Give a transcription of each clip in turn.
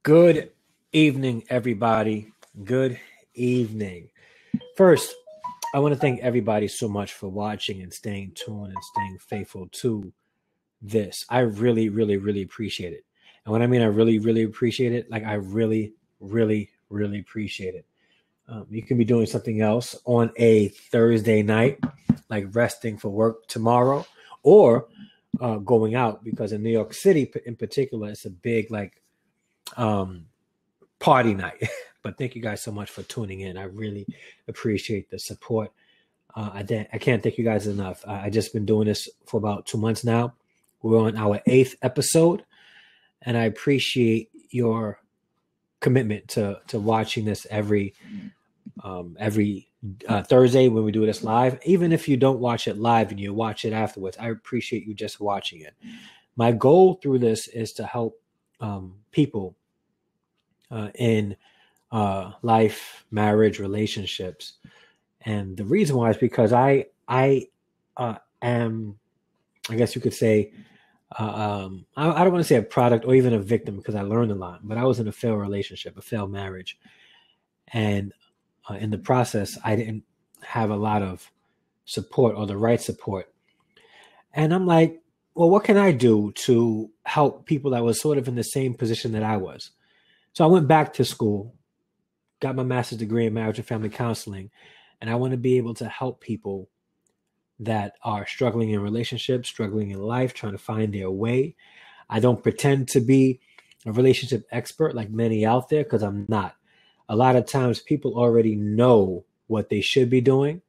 Good evening, everybody. Good evening. First, I want to thank everybody so much for watching and staying tuned and staying faithful to this. I really, really, really appreciate it. And when I mean I really, really appreciate it, like I really, really, really appreciate it. You can be doing something else on a Thursday night, like resting for work tomorrow, or going out, because in New York City in particular, it's a big party night. But thank you guys so much for tuning in. I really appreciate the support. I can't thank you guys enough. I just been doing this for about 2 months now. We're on our 8th episode, and I appreciate your commitment to watching this every Thursday when we do this live. Even if you don't watch it live and you watch it afterwards, I appreciate you just watching it. My goal through this is to help people in life, marriage, relationships. And the reason why is because I am, I guess you could say, I don't want to say a product or even a victim, because I learned a lot, but I was in a failed relationship, a failed marriage. And in the process, I didn't have a lot of support, or the right support. And I'm like, well, what can I do to help people that was sort of in the same position that I was? So I went back to school, got my master's degree in marriage and family counseling, and I want to be able to help people that are struggling in relationships, struggling in life, trying to find their way. I don't pretend to be a relationship expert like many out there, because I'm not. A lot of times people already know what they should be doing.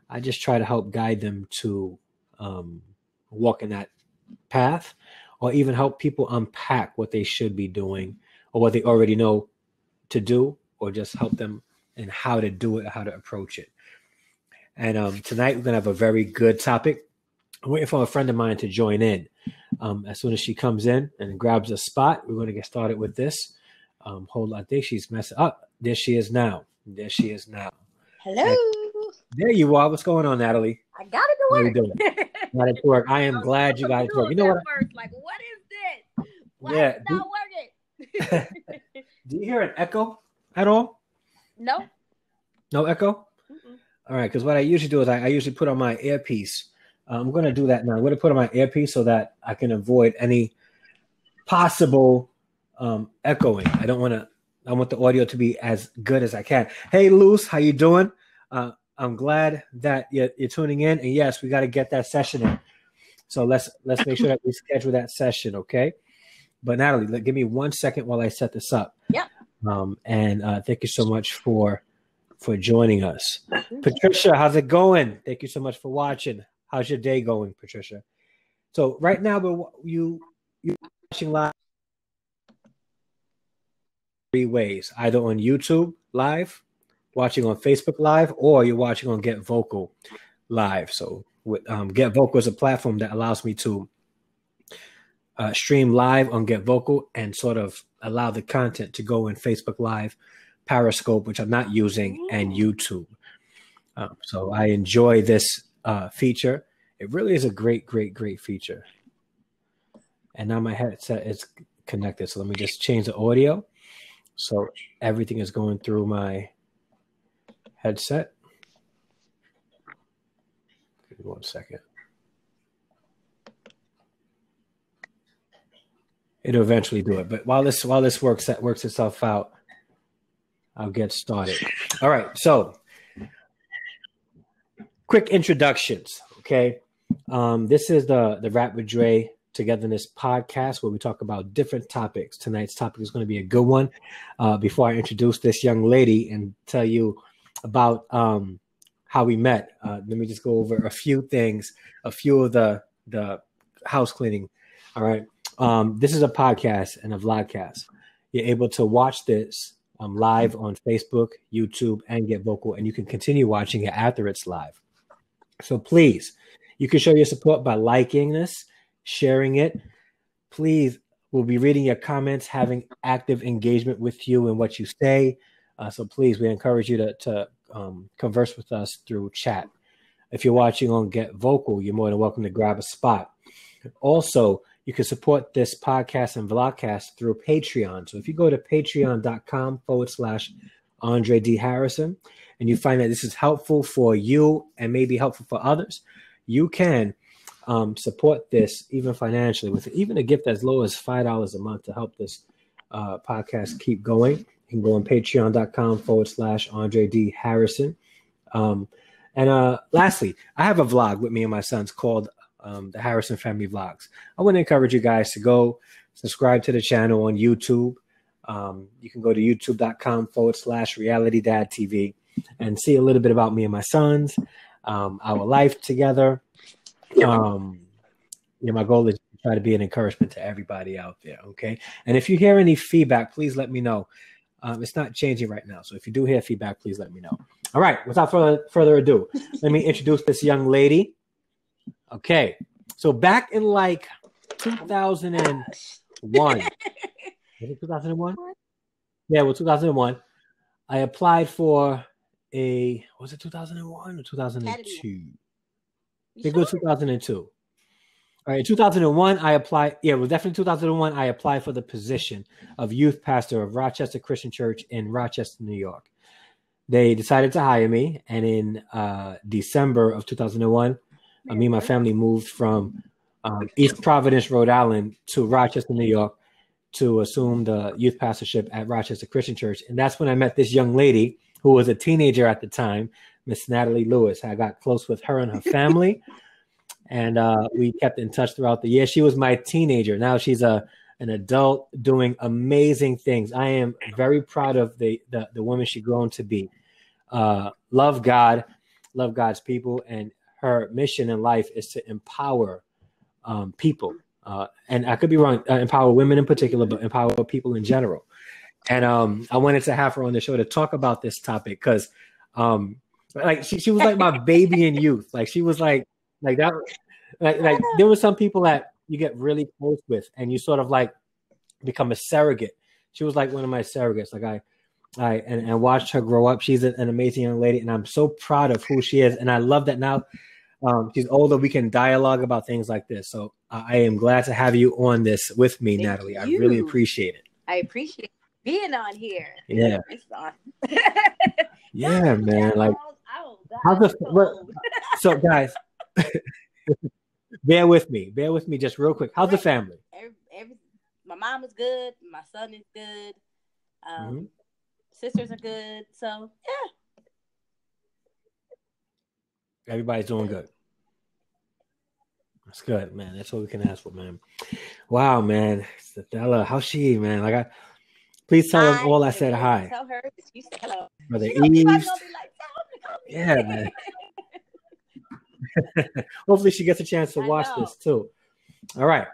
I just try to help guide them to walk in that path, or even help people unpack what they should be doing, or what they already know to do, or just help them in how to do it, how to approach it. And tonight we're going to have a very good topic. I'm waiting for a friend of mine to join in. As soon as she comes in and grabs a spot, we're going to get started with this. Hold on. I think she's messing up. There she is now. There she is now. Hello. And there you are. What's going on, Natalie? I got it to work. How you doing? Got it to work. I am glad you got it to work. You know what? First, like, what is this? Why is it not working? Do you hear an echo at all? No. No echo? Mm-mm. All right, because what I usually do is I usually put on my earpiece. I'm going to do that now. I'm going to put on my earpiece so that I can avoid any possible echoing. I want the audio to be as good as I can. Hey, Luz, how you doing? I'm glad that you're tuning in. And yes, we got to get that session in. So let's make sure that we schedule that session, okay? But Natalie, give me 1 second while I set this up. Yeah. And thank you so much for joining us. Patricia, how's it going? Thank you so much for watching. How's your day going, Patricia? So right now, you're watching live 3 ways: either on YouTube live, watching on Facebook live, or you're watching on Get Vocal live. So with Get Vocal is a platform that allows me to stream live on Get Vocal and sort of allow the content to go in Facebook Live, Periscope, which I'm not using, and YouTube. So I enjoy this feature. It really is a great, great, great feature. And now my headset is connected. So let me just change the audio. So everything is going through my headset. Give me 1 second. It'll eventually do it. But while this works itself out, I'll get started. All right. So quick introductions. Okay. This is the Rap with Dre Two-Getherness podcast, where we talk about different topics. Tonight's topic is going to be a good one. Before I introduce this young lady and tell you about how we met, let me just go over a few things, a few of the house cleaning. All right. This is a podcast and a vlogcast. You're able to watch this live on Facebook, YouTube, and Get Vocal, and you can continue watching it after it's live. So please, you can show your support by liking this, sharing it. Please, we'll be reading your comments, having active engagement with you and what you say. So please, we encourage you to converse with us through chat. If you're watching on Get Vocal, you're more than welcome to grab a spot. Also, you can support this podcast and vlogcast through Patreon. So if you go to patreon.com/Andre D. Harrison, and you find that this is helpful for you and maybe helpful for others, you can support this even financially with even a gift as low as $5 a month to help this podcast keep going. You can go on patreon.com/Andre D. Harrison. And lastly, I have a vlog with me and my sons called the Harrison Family Vlogs. I want to encourage you guys to go subscribe to the channel on YouTube. You can go to youtube.com/Reality Dad TV and see a little bit about me and my sons, our life together. My goal is to try to be an encouragement to everybody out there. Okay. And if you hear any feedback, please let me know. It's not changing right now. So if you do hear feedback, please let me know. All right. Without further ado, let me introduce this young lady. Okay. So back in like 2001, was it 2001? Yeah, well, 2001, I applied for was it 2001 or 2002? I think it was 2002. All right, in 2001, I applied. Yeah, it was definitely 2001. I applied for the position of youth pastor of Rochester Christian Church in Rochester, New York. They decided to hire me, and in December of 2001, me and my family moved from East Providence, Rhode Island, to Rochester, New York, to assume the youth pastorship at Rochester Christian Church. And that's when I met this young lady who was a teenager at the time, Miss Natalie Lewis. I got close with her and her family, and we kept in touch throughout the year. She was my teenager. Now she's an adult doing amazing things. I am very proud of the woman she's grown to be. Love God, love God's people, and her mission in life is to empower people. And I could be wrong, empower women in particular, but empower people in general. And I wanted to have her on the show to talk about this topic because like she was like my baby in youth. Like she was like that. Like there were some people that you get really close with and you sort of like become a surrogate. She was like one of my surrogates. Like I watched her grow up. She's an amazing young lady, and I'm so proud of who she is. And I love that now she's older. We can dialogue about things like this. So I am glad to have you on this with me, Thank Natalie. you. I really appreciate it. I appreciate being on here. Yeah. It's on. Yeah, man. Like, oh, God, how's the so guys, bear with me just real quick. How's the family? My mom is good. My son is good. Sisters are good. So yeah, everybody's doing good. That's good, man. That's what we can ask for, man. Wow, man. Stella, how's she, man? Like, please tell them all I said hi. Tell her you said hello. Brother Eves. Like, yeah, man. Hopefully she gets a chance to watch this too. All right.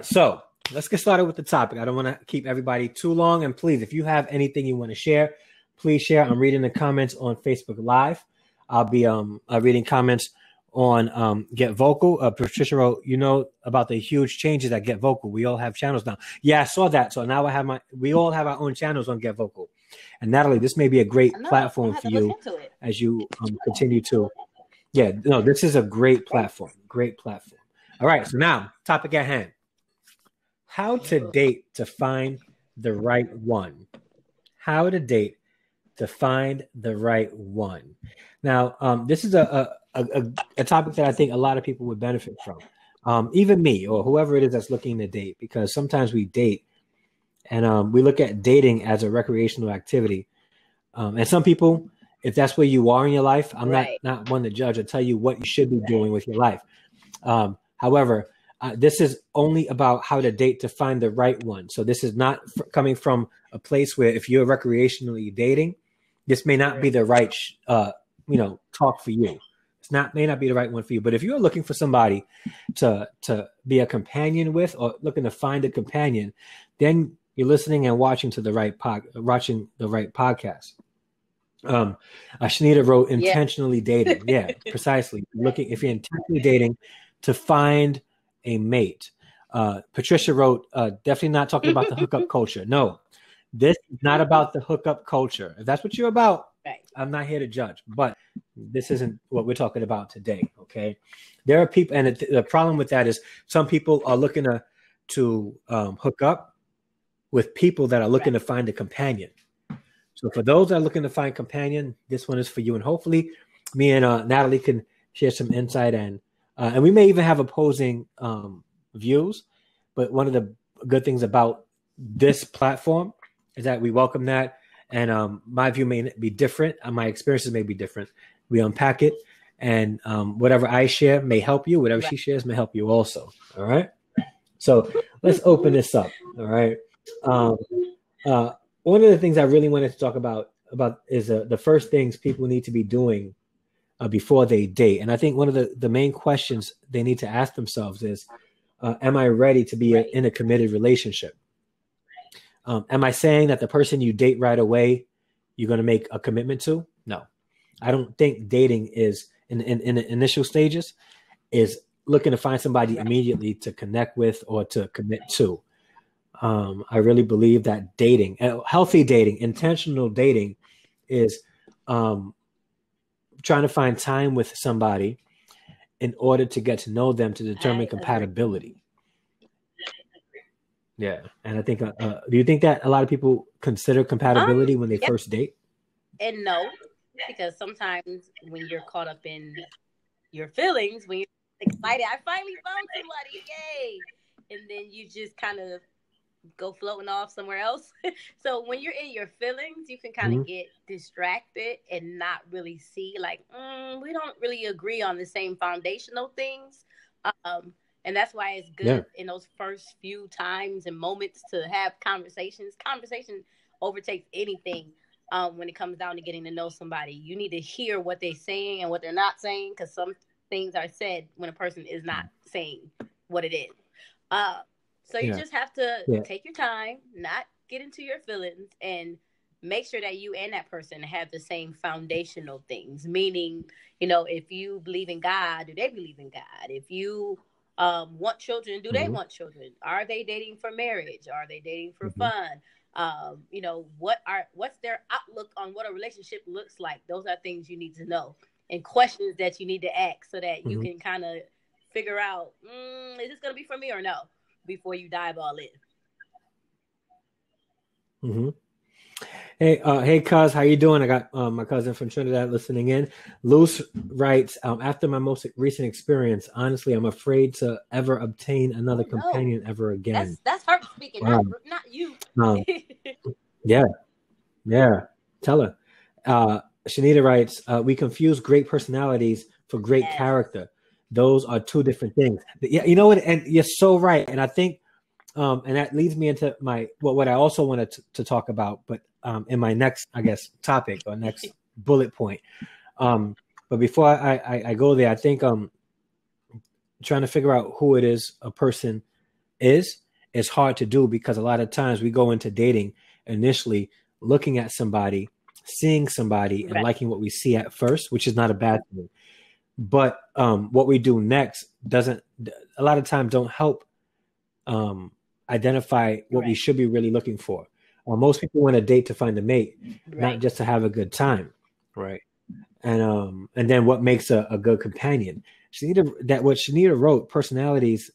So let's get started with the topic. I don't want to keep everybody too long. And please, if you have anything you want to share, please share. I'm reading the comments on Facebook Live. I'll be reading comments on Get Vocal. Patricia wrote, about the huge changes at Get Vocal. We all have channels now. Yeah, I saw that. So now we all have our own channels on Get Vocal. And Natalie, this may be a great platform for you as you continue to. Yeah, no, this is a great platform. Great platform. All right. So now, topic at hand. How to date to find the right one. How to date to find the right one. Now, this is a topic that I think a lot of people would benefit from. Even me or whoever it is that's looking to date, because sometimes we date and we look at dating as a recreational activity. And some people, if that's where you are in your life, I'm not one to judge or tell you what you should be doing with your life. However, this is only about how to date to find the right one. So this is not coming from a place where if you're recreationally dating, this may not be the right, talk for you. May not be the right one for you. But if you're looking for somebody to be a companion with or looking to find a companion, then you're listening and watching the right podcast. Shanita wrote intentionally dating. Yeah, precisely. If you're intentionally dating to find a mate. Patricia wrote, definitely not talking about the hookup culture. No, this is not about the hookup culture. If that's what you're about, Right. I'm not here to judge, but this isn't what we're talking about today. Okay, there are people, and the problem with that is some people are looking to hook up with people that are looking to find a companion. So for those that are looking to find companion, this one is for you, and hopefully, me and Natalie can share some insight, and we may even have opposing views. But one of the good things about this platform is that we welcome that. And my view may be different. My experiences may be different. We unpack it, and whatever I share may help you. Whatever she shares may help you also. All right. So let's open this up. All right. One of the things I really wanted to talk about is the first things people need to be doing before they date. And I think one of the main questions they need to ask themselves is, am I ready to be in a committed relationship? Am I saying that the person you date right away, you're going to make a commitment to? No, I don't think dating is in the initial stages is looking to find somebody immediately to connect with or to commit to. I really believe that dating, healthy dating, intentional dating is trying to find time with somebody in order to get to know them to determine compatibility. Yeah. And I think, do you think that a lot of people consider compatibility when they first date? And no, because sometimes when you're caught up in your feelings, when you're excited, I finally found somebody, yay! And then you just kind of go floating off somewhere else. So when you're in your feelings, you can kind of get distracted and not really see, like, we don't really agree on the same foundational things. And that's why it's good in those first few times and moments to have conversations. Conversation overtakes anything when it comes down to getting to know somebody. You need to hear what they're saying and what they're not saying, because some things are said when a person is not saying what it is. So you just have to take your time, not get into your feelings, and make sure that you and that person have the same foundational things. Meaning, if you believe in God, do they believe in God? If you want children, do they want children? Are they dating for marriage? Are they dating for fun? What's their outlook on what a relationship looks like? Those are things you need to know, and questions that you need to ask so that you can kind of figure out, is this going to be for me or no, before you dive all in. Hey, cuz, how you doing? I got my cousin from Trinidad listening in. Luce writes, after my most recent experience, honestly, I'm afraid to ever obtain another companion ever again. That's her speaking, not you. Yeah. Tell her. Shanita writes, we confuse great personalities for great character. Those are two different things. Yeah, you know what? And you're so right. And I think, and that leads me into what I also wanted to talk about, but in my next, I guess, topic or next bullet point. But before I go there, I think trying to figure out who it is a person is hard to do, because a lot of times we go into dating initially looking at somebody, seeing somebody, and liking what we see at first, which is not a bad thing. But what we do next doesn't, a lot of times, don't help identify what we should be really looking for. Most people want to date to find a mate, not just to have a good time, right? And then what makes a good companion? What Shanita wrote, personalities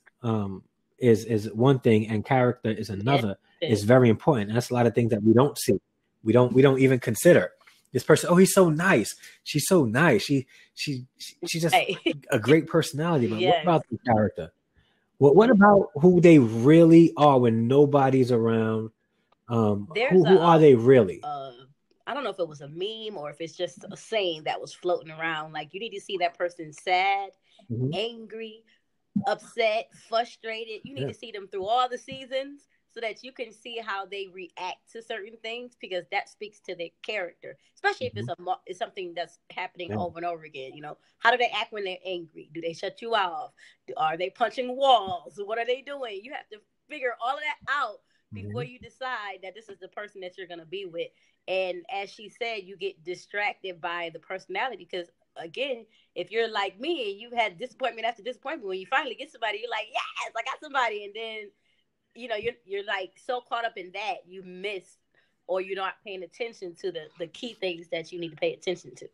is one thing, and character is another. Is very important. And that's a lot of things that we don't see. We don't even consider. This person, oh, he's so nice. She's so nice. She's just a great personality. But what about the character? What about who they really are when nobody's around? Who are they really? I don't know if it was a meme or if it's just a saying that was floating around. Like, you need to see that person sad, angry, upset, frustrated. You need to see them through all the seasons, so that you can see how they react to certain things, because that speaks to their character, especially if it's something that's happening over and over again. How do they act when they're angry? Do they shut you off? Are they punching walls? What are they doing? You have to figure all of that out before you decide that this is the person that you're going to be with. And as she said, you get distracted by the personality, because again, if you're like me and you've had disappointment after disappointment, when you finally get somebody, you're like, yes, I got somebody. And then you're like so caught up in that, you miss or you're not paying attention to the key things that you need to pay attention to.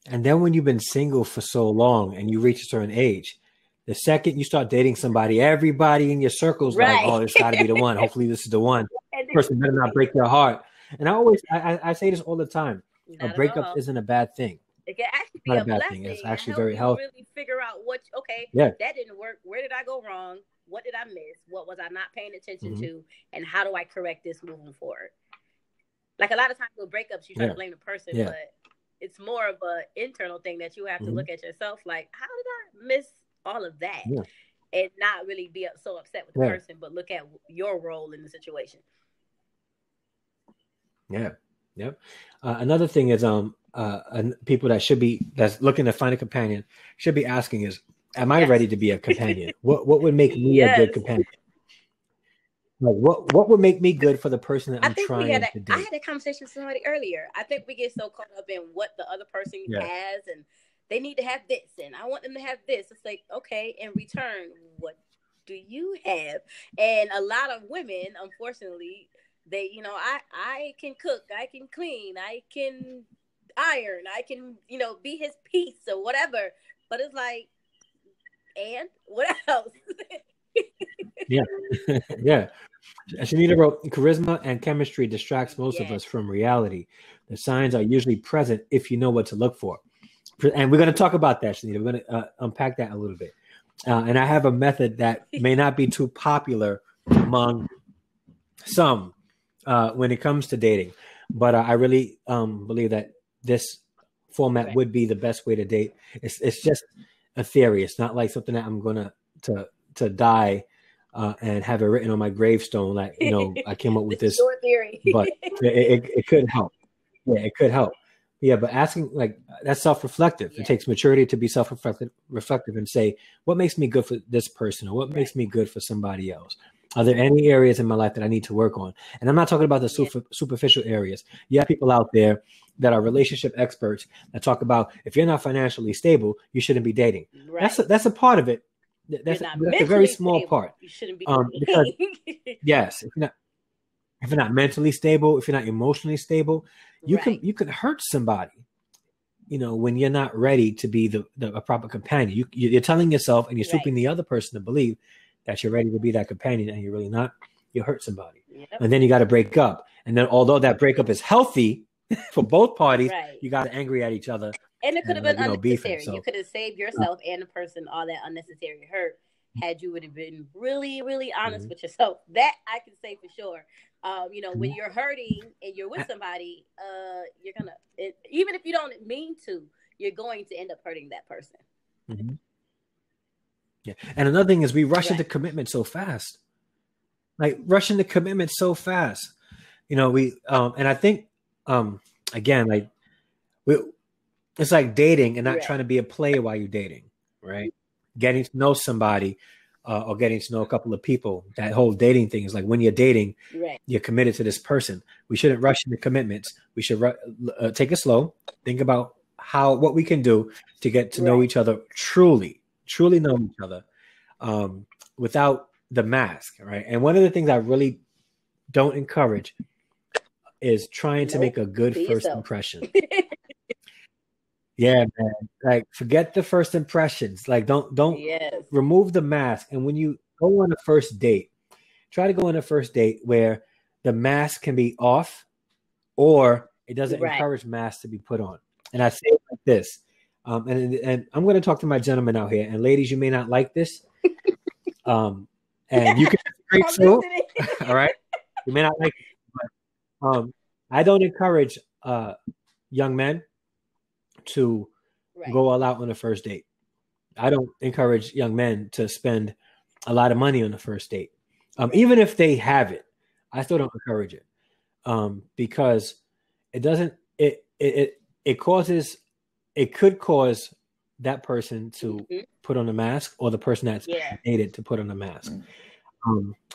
And then when you've been single for so long and you reach a certain age, the second you start dating somebody, everybody in your circle's like, oh, this got to be the one. Hopefully this is the one. Person better not break your heart. And I say this all the time. A breakup isn't a bad thing. It can actually be a bad thing. It's actually very healthy. Really figure out that didn't work. Where did I go wrong? What did I miss? What was I not paying attention to? And how do I correct this moving forward? Like a lot of times with breakups, you try to blame the person, but it's more of an internal thing that you have to look at yourself. Like, how did I miss all of that? And not really be so upset with the person, but look at your role in the situation. Another thing is people that's looking to find a companion should be asking is, am I ready to be a companion? What would make me a good companion? Like what would make me good for the person that I'm trying to date? I had a conversation with somebody earlier. I think we get so caught up in what the other person has, and they need to have this, and I want them to have this. It's like, okay, in return, what do you have? And a lot of women, unfortunately, they, I can cook, I can clean, I can iron, I can, be his piece or whatever. But it's like, and what else? Shanita wrote, charisma and chemistry distracts most of us from reality. The signs are usually present if you know what to look for. And we're going to talk about that, Shanita. We're going to unpack that a little bit. And I have a method that may not be too popular among some when it comes to dating. But I really believe that this format would be the best way to date. It's just a theory. It's not like something that I'm going to die and have it written on my gravestone. Like, I came up with this theory, but it could help. Yeah, it could help. Yeah, but asking, like, that's self-reflective. It takes maturity to be self-reflective and say, what makes me good for this person, or what makes me good for somebody else? Are there any areas in my life that I need to work on? And I'm not talking about the superficial areas. You have people out there that are relationship experts that talk about, if you're not financially stable, you shouldn't be dating. Right. That's a part of it. That's a very small part. You shouldn't be because, yes, if you're not mentally stable, if you're not emotionally stable, you can hurt somebody, when you're not ready to be a proper companion. You're telling yourself and you're swooping the other person to believe that you're ready to be that companion, and you're really not. You hurt somebody. And then you got to break up. And then although that breakup is healthy for both parties, you got angry at each other. And it could have been unnecessary. You could have saved yourself and the person all that unnecessary hurt had you would have been really, really honest with yourself. That I can say for sure. When you're hurting and you're with somebody, you're going to, even if you don't mean to, you're going to end up hurting that person. Mm-hmm. Yeah. And another thing is we rush into commitment so fast. Like rushing the commitment so fast. And I think, again, like it's like dating and not trying to be a player while you're dating, right? Getting to know somebody or getting to know a couple of people. That whole dating thing is like when you're dating, you're committed to this person. We shouldn't rush into commitments. We should take it slow. Think about what we can do to get to know each other truly know each other without the mask, right? And one of the things I really don't encourage is trying to make a good first impression. Yeah, man. Like, forget the first impressions. Like, don't remove the mask. And when you go on a first date, try to go on a first date where the mask can be off, or it doesn't encourage masks to be put on. And I say it like this. And I'm going to talk to my gentlemen out here. And ladies, you may not like this. And you can disagree too. All right. You may not like it. But, I don't encourage young men to go all out on the first date. I don't encourage young men to spend a lot of money on the first date. Even if they have it, I still don't encourage it. Because it could cause that person to put on a mask, or the person that's dated to put on a mask.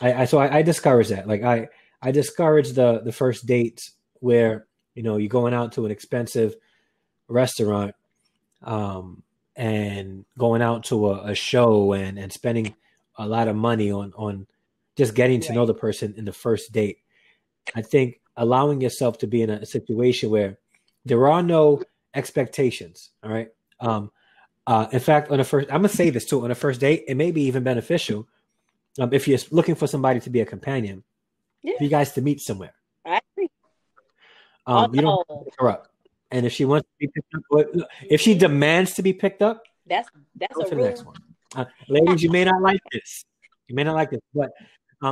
I discourage that. Like I discourage the first dates where, you're going out to an expensive restaurant and going out to a show and spending a lot of money on just getting to know the person in the first date. I think allowing yourself to be in a situation where there are no expectations. All right. In fact, on the first, I'm gonna say this too. On the first date, it may be even beneficial if you're looking for somebody to be a companion, for you guys to meet somewhere. I agree. You don't have to pick her up, and if she wants to be picked up, if she demands to be picked up, that's go a to the rule. next one. Ladies, you may not like this. You may not like this, but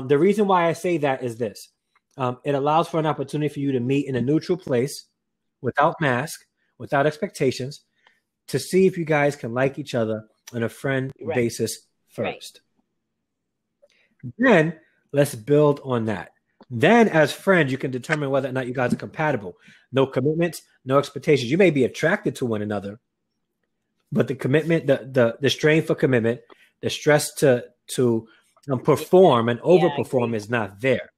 the reason why I say that is this: it allows for an opportunity for you to meet in a neutral place, without mask, without expectations, to see if you guys can like each other on a friend basis first. Right. Then let's build on that. Then, as friends, you can determine whether or not you guys are compatible. No commitments, no expectations. You may be attracted to one another, but the commitment, the strain for commitment, the stress to perform and overperform is not there.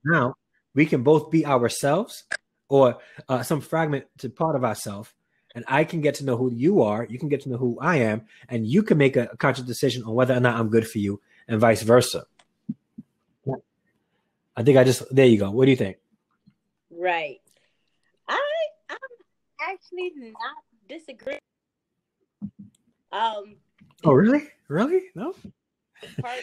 Now, we can both be ourselves or some fragmented part of ourselves, and I can get to know who you are. You can get to know who I am, and you can make a conscious decision on whether or not I'm good for you, and vice versa. I think there you go. What do you think? Right. I'm actually not disagreeing. Oh, really? Really? No?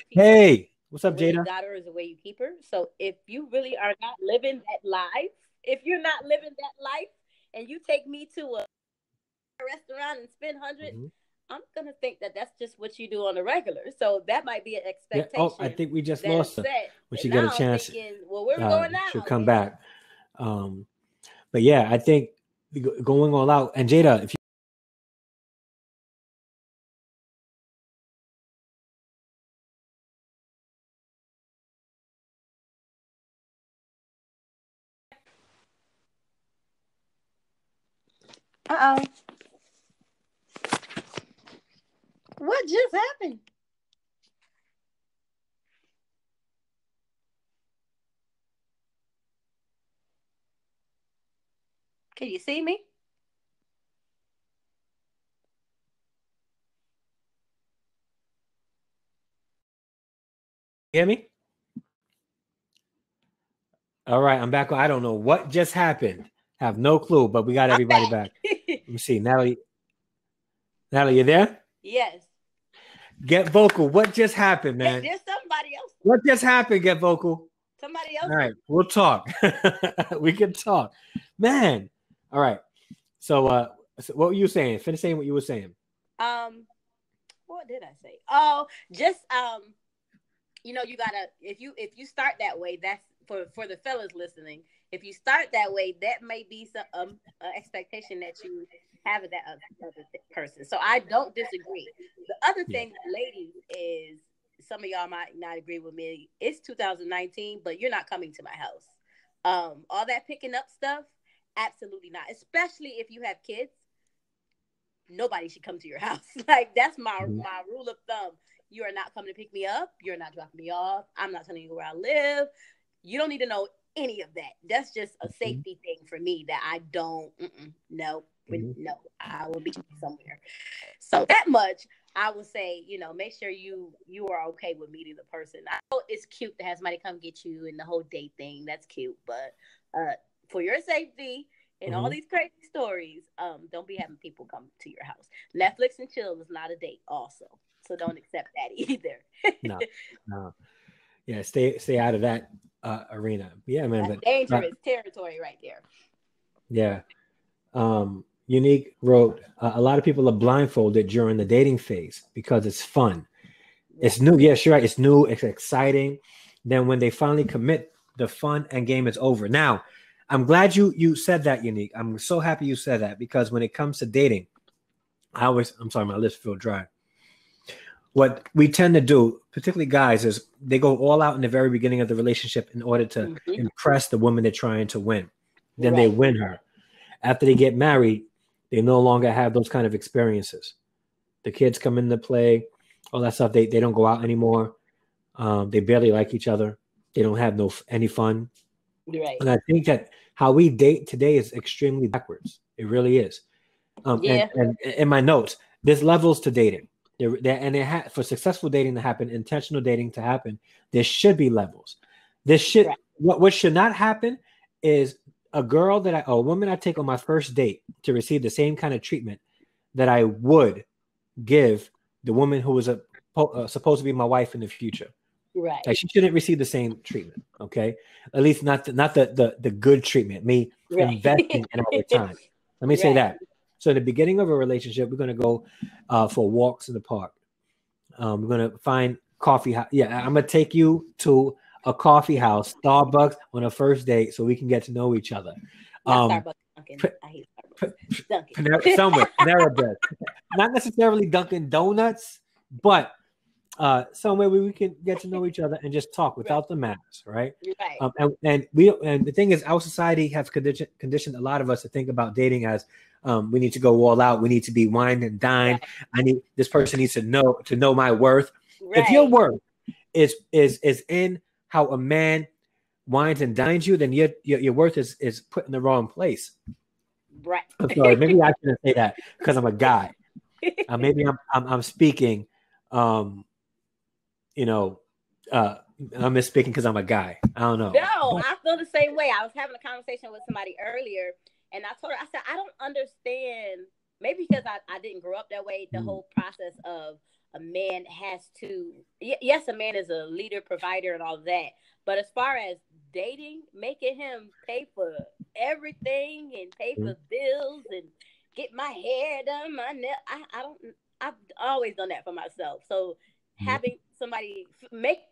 Hey, what's up, Jada? Got her is the way you keep her. So if you really are not living that life, if you're not living that life and you take me to a restaurant and spend $100, I'm going to think that that's just what you do on a regular. So that might be an expectation. Yeah. Oh, I think we just lost her. When she get a chance, thinking, well, where we going now? She'll come back. But yeah, I think going all out. And Jada, if you Uh-oh. What just happened? Can you see me? hear me? All right, I'm back. I don't know what just happened. Have no clue, but we got everybody back. Let me see. Natalie, you there? Yes. Get vocal. What just happened, man? There's somebody else. What just happened? Get vocal. Somebody else. All right, we'll talk. We can talk, man. All right. So, what were you saying? Finish saying what you were saying. What did I say? Oh, just you gotta if you start that way, that's for the fellas listening. If you start that way, that may be some expectation that you have of that other person. So I don't disagree. The other thing, ladies, is some of y'all might not agree with me. It's 2019, but you're not coming to my house. All that picking up stuff, absolutely not. Especially if you have kids, nobody should come to your house. Like that's my rule of thumb. You are not coming to pick me up. You're not dropping me off. I'm not telling you where I live. You don't need to know any of that. That's just a safety thing for me that I don't. No, I will be somewhere. So that much. I would say, make sure you are okay with meeting the person. I know it's cute to have somebody come get you and the whole date thing. That's cute. But for your safety and all these crazy stories, don't be having people come to your house. Netflix and chill is not a date also. So don't accept that either. No. Yeah, stay out of that arena. Yeah, man. That's dangerous territory right there. Yeah. Unique wrote, a lot of people are blindfolded during the dating phase because it's fun. It's new. Yes, you're right. It's new. It's exciting. Then when they finally commit, the fun and game is over. Now, I'm glad you said that, Unique. I'm so happy you said that because when it comes to dating, I'm sorry, my lips feel dry. What we tend to do, particularly guys, is they go all out in the very beginning of the relationship in order to impress the woman they're trying to win. Then they win her. After they get married, they no longer have those kind of experiences. The kids come into play, all that stuff. They don't go out anymore. They barely like each other. They don't have any fun. Right. And I think that how we date today is extremely backwards. It really is. And in my notes, there's levels to dating. For successful dating to happen, intentional dating to happen, there should be levels. There should what should not happen is a woman I take on my first date to receive the same kind of treatment that I would give the woman who was supposed to be my wife in the future. Right. Like she shouldn't receive the same treatment. Okay. At least not the good treatment, me investing in our time. Let me say that. So in the beginning of a relationship, we're going to go for walks in the park. We're going to find coffee house. Yeah. I'm going to take you to a coffee house, Starbucks on a first date so we can get to know each other. Starbucks, Dunkin'. I hate Starbucks. Dunkin'. Somewhere, Panera Bread. Not necessarily Dunkin' Donuts, but somewhere where we can get to know each other and just talk without the mask, right? And the thing is, our society has conditioned a lot of us to think about dating as we need to go all out, we need to be wined and dined. This person needs to know my worth. If your worth is in how a man wines and dines you, then your worth is put in the wrong place. Right. I'm sorry, maybe I shouldn't say that because I'm a guy. Maybe I'm speaking. I'm misspeaking because I'm a guy. I don't know. No, I feel the same way. I was having a conversation with somebody earlier, and I told her, I said, I don't understand. Maybe because I didn't grow up that way. The whole process of a man has to, yes, a man is a leader, provider, and all of that. But as far as dating, making him pay for everything and pay for bills and get my hair done, my nail, I've always done that for myself. So having somebody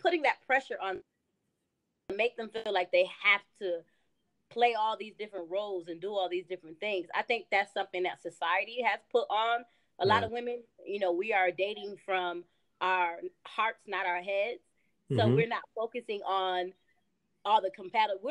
putting that pressure on, make them feel like they have to play all these different roles and do all these different things. I think that's something that society has put on a lot of women. We are dating from our hearts, not our heads. So we're not focusing on all the compatible.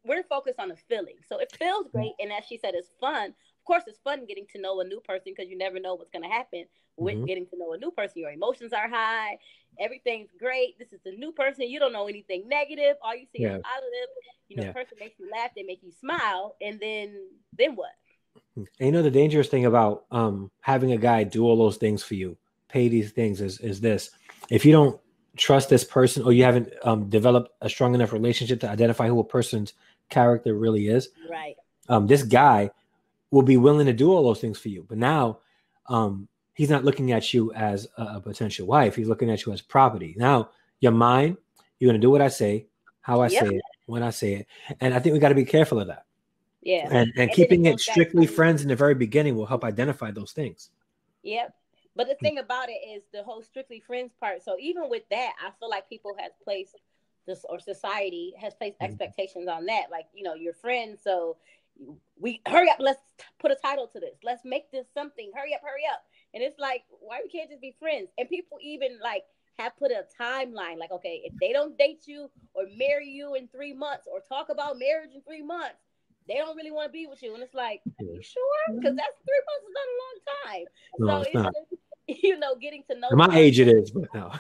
We're focused on the feeling. So it feels great. And as she said, it's fun. Of course, it's fun getting to know a new person because you never know what's going to happen with getting to know a new person. Your emotions are high. Everything's great. This is a new person. You don't know anything negative. All you see is positive. Person makes you laugh. They make you smile. And then what? And the dangerous thing about having a guy do all those things for you, pay these things is this. If you don't trust this person or you haven't developed a strong enough relationship to identify who a person's character really is, right? This guy will be willing to do all those things for you. But now he's not looking at you as a potential wife. He's looking at you as property. Now you're mine. You're going to do what I say, how I say it, when I say it. And I think we got to be careful of that. Yeah. And keeping it strictly friends in the very beginning will help identify those things. Yep. But the thing about it is the whole strictly friends part. So even with that, I feel like people have placed this, or society has placed expectations on that. Like, you're friends. So we hurry up. Let's put a title to this. Let's make this something. Hurry up. And it's like, why we can't just be friends? And people even have put a timeline. Like, okay, if they don't date you or marry you in 3 months or talk about marriage in 3 months, they don't really want to be with you. And it's like, are you sure? Because that's 3 months is not a long time. No, it's not. Just, getting to know. At my age it is, but no.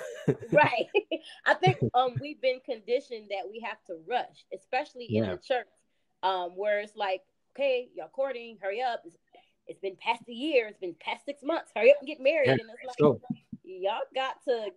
Right. I think we've been conditioned that we have to rush, especially in the church, where it's like, okay, y'all courting, hurry up. It's been past a year. It's been past 6 months. Hurry up and get married. And it's like, y'all got to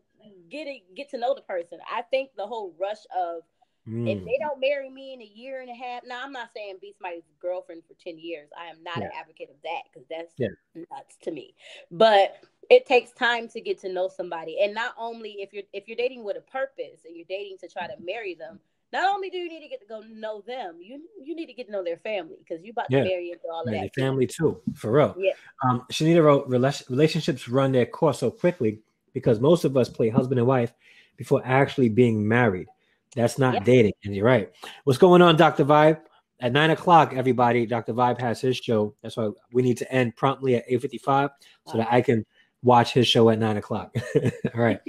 get to know the person. I think the whole rush of, if they don't marry me in a year and a half, now I'm not saying be somebody's girlfriend for 10 years. I am not an advocate of that because that's nuts to me. But it takes time to get to know somebody. And not only if you're dating with a purpose and you're dating to try to marry them, not only do you need to get to go know them, you need to get to know their family because you're about to marry into all of that. Their family too, for real. Yeah. Shanita wrote, relationships run their course so quickly because most of us play husband and wife before actually being married. That's not dating. And you're right. What's going on, Dr. Vibe? At 9:00, everybody, Dr. Vibe has his show. That's why we need to end promptly at 8:55 so that I can watch his show at 9:00. All right.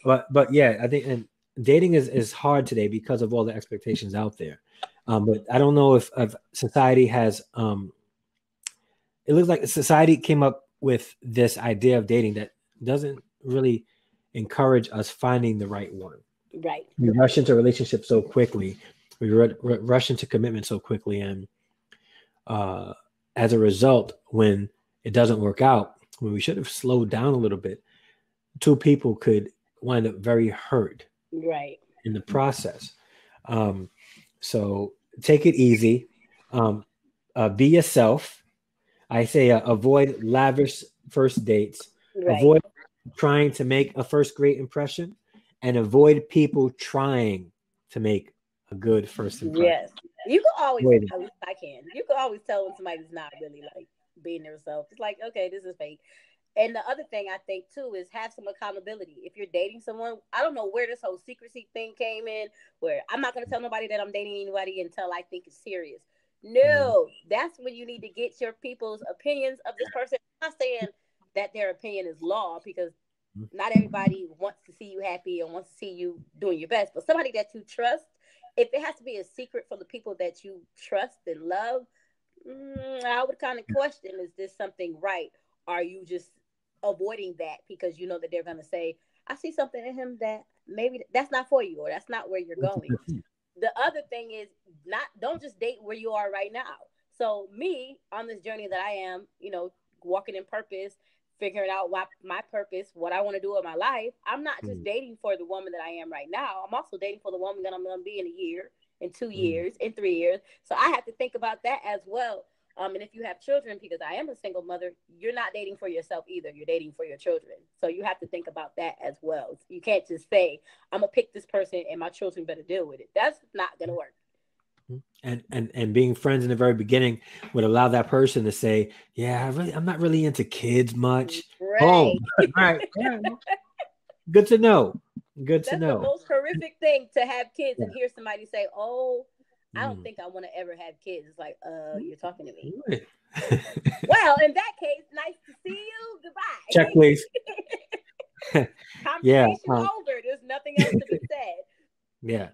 But yeah, I think and dating is hard today because of all the expectations out there. But I don't know if society has it looks like society came up with this idea of dating that doesn't really encourage us finding the right one. Right. We rush into relationships so quickly. We rush into commitment so quickly. And as a result, when it doesn't work out, when we should have slowed down a little bit, two people could wind up very hurt in the process. So take it easy. Be yourself. I say avoid lavish first dates. Right. Avoid trying to make a first great impression, and avoid people trying to make a good first impression. Yes. You can always, Avoid it. at least I can. You can always tell when somebody's not really like being themselves. It's like, okay, this is fake. And the other thing I think too is have some accountability. If you're dating someone, I don't know where this whole secrecy thing came in, where I'm not going to tell nobody that I'm dating anybody until I think it's serious. No, that's when you need to get your people's opinions of this person. I'm not saying that their opinion is law, because not everybody wants to see you happy and wants to see you doing your best, but somebody that you trust, if it has to be a secret from the people that you trust and love, I would kind of question, is this something right? Are you just avoiding that because you know that they're going to say, I see something in him that maybe that's not for you, or that's not where you're going. The other thing is, don't just date where you are right now. So me, on this journey that I am, walking in purpose, figuring out my purpose, what I want to do with my life, I'm not just dating for the woman that I am right now. I'm also dating for the woman that I'm going to be in a year, in 2 years, in 3 years. So I have to think about that as well. And if you have children, because I am a single mother, you're not dating for yourself either. You're dating for your children. So you have to think about that as well. You can't just say, I'm going to pick this person and my children better deal with it. That's not going to work. And being friends in the very beginning would allow that person to say, yeah, I'm not really into kids much. Right. Oh, right. Yeah. Good to know. That's the most horrific thing, to have kids and hear somebody say, oh, I don't think I want to ever have kids. It's like, you're talking to me. Well, in that case, nice to see you. Goodbye. Check, please. Conversation over. There's nothing else to be said.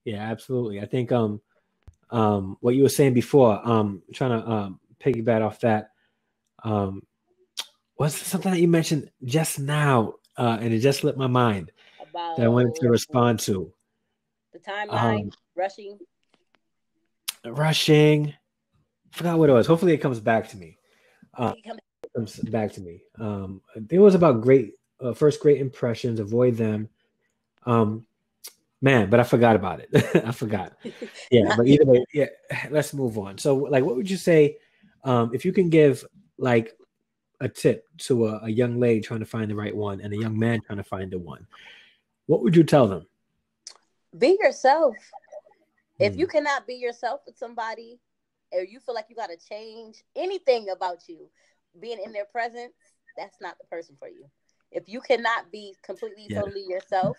Yeah, absolutely. I think what you were saying before, trying to piggyback off that, was something that you mentioned just now, and it just slipped my mind about that I wanted to respond to. The timeline, rushing. I forgot what it was. Hopefully it comes back to me. It was about great first great impressions. Avoid them. Man, but I forgot about it. I forgot. Yeah, but either way, yeah, let's move on. So, like, what would you say if you can give like a tip to a young lady trying to find the right one and a young man trying to find the one? What would you tell them? Be yourself. If you cannot be yourself with somebody, or you feel like you got to change anything about you, being in their presence, that's not the person for you. If you cannot be completely, totally yourself,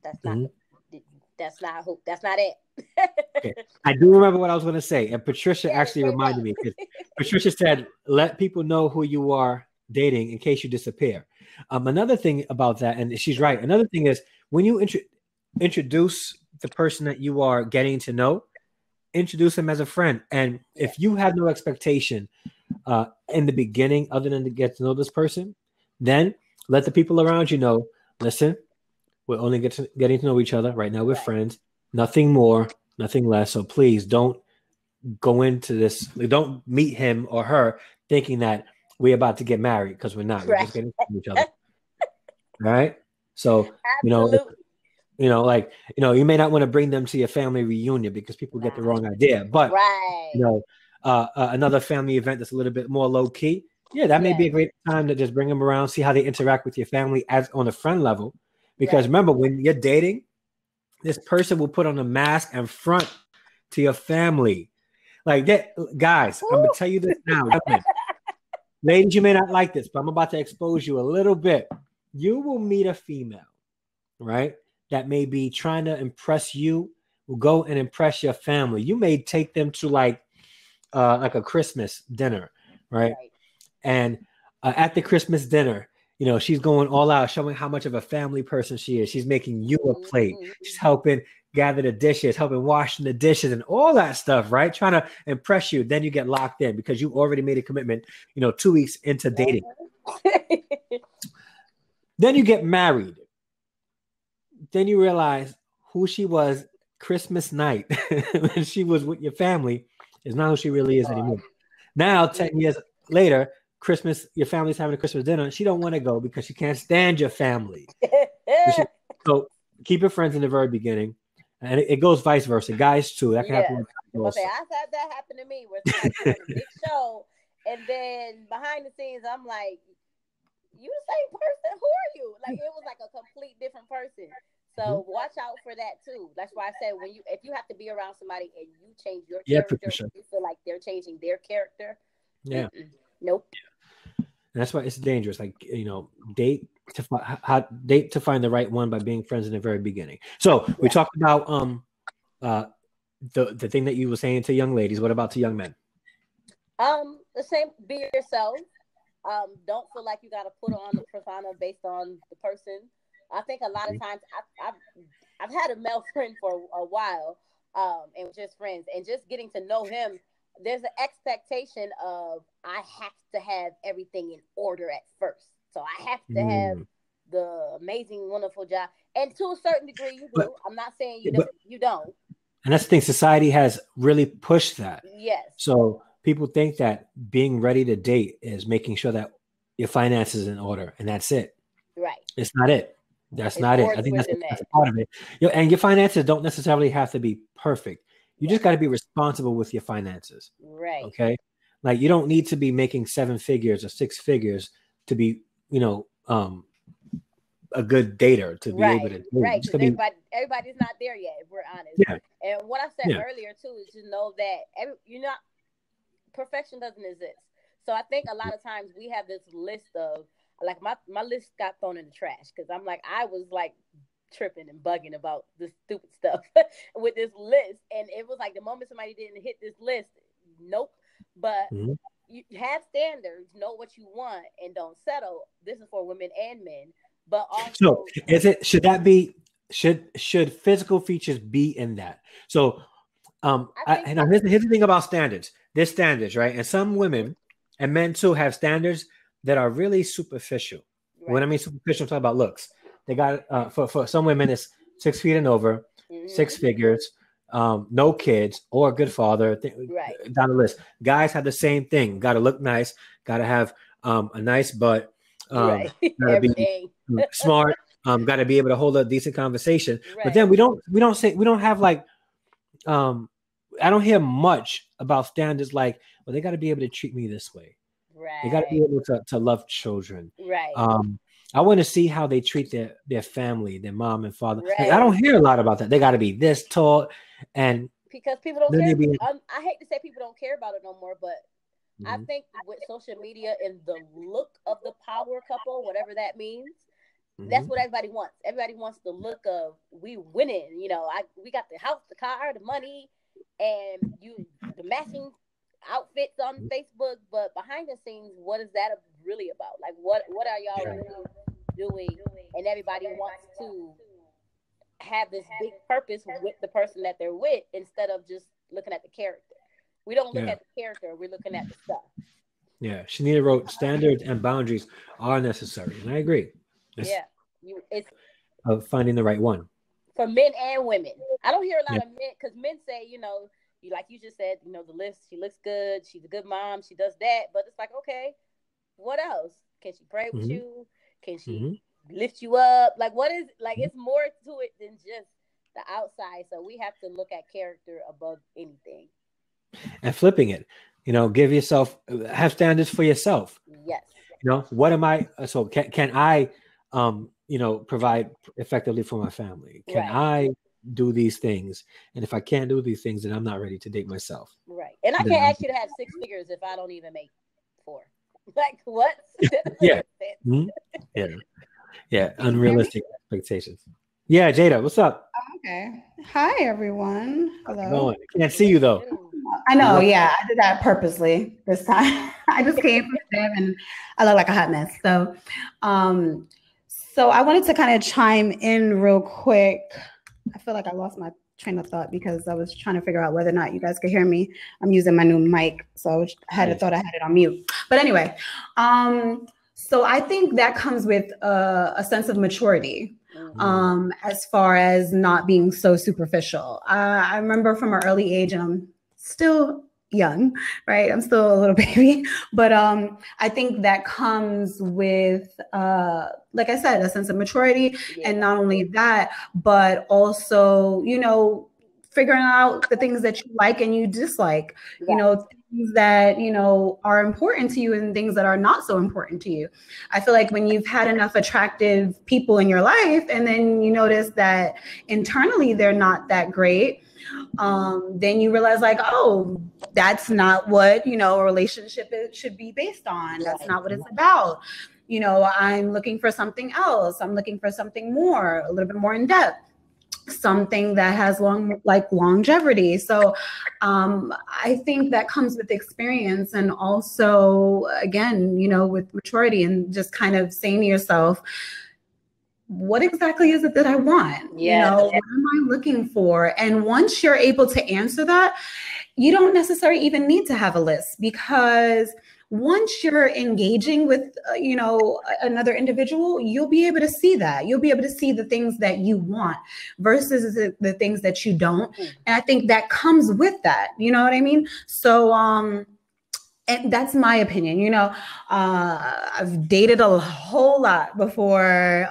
that's not. That's not it. Okay. I do remember what I was going to say, and Patricia actually reminded me. Patricia said, "Let people know who you are dating in case you disappear." Another thing about that, and she's right. Another thing is when you introduce the person that you are getting to know, introduce them as a friend. And if you have no expectation in the beginning other than to get to know this person, then let the people around you know, listen, we're only getting to know each other. Right now we're friends. Nothing more, nothing less. So please don't go into this. Don't meet him or her thinking that we're about to get married, because we're not. We're just getting to know each other. Right? So, absolutely. You may not want to bring them to your family reunion because people get the wrong idea. But another family event that's a little bit more low key, that may be a great time to just bring them around, see how they interact with your family as on a friend level. Because remember, when you're dating, this person will put on a mask and front to your family. Like that, guys. I'm gonna tell you this now, ladies. You may not like this, but I'm about to expose you a little bit. You will meet a female, right? That may be trying to impress you, will go and impress your family. You may take them to like a Christmas dinner, right? And at the Christmas dinner, she's going all out, showing how much of a family person she is. She's making you a plate. She's helping gather the dishes, helping washing the dishes and all that stuff, right? Trying to impress you. Then you get locked in because you already made a commitment, 2 weeks into dating. Then you get married. Then you realize who she was Christmas night when she was with your family is not who she really is anymore. Now, 10 years later, Christmas, your family's having a Christmas dinner. She don't want to go because she can't stand your family. So keep your friends in the very beginning. And it goes vice versa. Guys too. That can happen. I've had that happen to me where somebody's on a big show, and then behind the scenes, I'm like, "You the same person? Who are you?" Like it was like a complete different person. So watch out for that too. That's why I said if you have to be around somebody and you change your character, you feel like they're changing their character. Yeah. Nope. And that's why it's dangerous. Like, you know, date to find the right one by being friends in the very beginning. So we talked about the thing that you were saying to young ladies. What about to young men? The same. Be yourself. Don't feel like you got to put on the persona based on the person. I think a lot of times I've had a male friend for a while, and just friends, and just getting to know him. There's an expectation of I have to have everything in order at first. So I have to have the amazing, wonderful job. And to a certain degree, you do. I'm not saying you don't. And that's the thing. Society has really pushed that. Yes. So people think that being ready to date is making sure that your finances in order, and that's it. Right. It's not it. That's not it. I think that's a part of it. And your finances don't necessarily have to be perfect. You just got to be responsible with your finances. Right. Okay. Like you don't need to be making 7 figures or 6 figures to be, you know, a good dater to be able to. Right. Everybody's not there yet, if we're honest. Yeah. And what I said earlier too is to know that perfection doesn't exist. So I think a lot of times we have this list of like my list got thrown in the trash because I'm like I was like tripping and bugging about this stupid stuff with this list, and it was like the moment somebody didn't hit this list, nope. But you have standards, know what you want, and don't settle. This is for women and men, but also should physical features be in that? So here's the thing about standards. There's standards, right? And some women and men too have standards that are really superficial. Right. When I mean superficial, I'm talking about looks. They got for some women, it's 6 feet and over, 6 figures, no kids, or a good father. Down the list. Guys have the same thing. Got to look nice. Got to have a nice butt. Got to be smart. Got to be able to hold a decent conversation. Right. But then we don't have like I don't hear much about standards like, well, they got to be able to treat me this way. Right. They got to be able to love children. Right. I want to see how they treat their family, their mom and father. Right. Like, I don't hear a lot about that. They got to be this tall, and because people don't care. I hate to say people don't care about it no more, but I think with social media and the look of the power couple, whatever that means, that's what everybody wants. Everybody wants the look of we winning. You know, we got the house, the car, the money, and the matching outfits on Facebook, but behind the scenes, what is that really about? Like, what are y'all really doing? And everybody wants to have this big purpose with the person that they're with instead of just looking at the character. We don't look at the character; we're looking at the stuff. Yeah, Shanita wrote, standards and boundaries are necessary, and I agree. It's of finding the right one for men and women. I don't hear a lot of men because men say, you know. Like you just said, you know, the list, she looks good. She's a good mom. She does that. But it's like, okay, what else? Can she pray with you? Can she lift you up? Like, what is, like, it's more to it than just the outside. So we have to look at character above anything. And flipping it, you know, have standards for yourself. Yes. You know, what am I, so can I, you know, provide effectively for my family? Can I do these things? And if I can't do these things, then I'm not ready to date myself. Right. And I can't ask you to have 6 figures if I don't even make 4. Like what? Yeah. Unrealistic expectations. Yeah, Jada, what's up? Okay. Hi, everyone. Hello. I can't see you though. I know. Yeah, I did that purposely this time. I just came from the gym and I look like a hot mess. So, so I wanted to kind of chime in real quick. I feel like I lost my train of thought because I was trying to figure out whether or not you guys could hear me. I'm using my new mic, so I had thought I had it on mute. But anyway, so I think that comes with a sense of maturity, as far as not being so superficial. I remember from an early age, and I'm still, young, right? I'm still a little baby, but I think that comes with, like I said, a sense of maturity, and not only that, but also, you know, figuring out the things that you like and you dislike, you know, things that, you know, are important to you and things that are not so important to you. I feel like when you've had enough attractive people in your life and then you notice that internally they're not that great, then you realize like, oh, that's not what, you know, a relationship should be based on. That's not what it's about. You know, I'm looking for something else. I'm looking for something more, a little bit more in depth, something that has longevity. So I think that comes with experience, and also, again, you know, with maturity and just kind of saying to yourself, what exactly is it that I want? You know, what am I looking for? And once you're able to answer that, you don't necessarily even need to have a list, because once you're engaging with, you know, another individual, you'll be able to see that. You'll be able to see the things that you want versus the things that you don't. And I think that comes with that. You know what I mean? So, and that's my opinion. You know, I've dated a whole lot before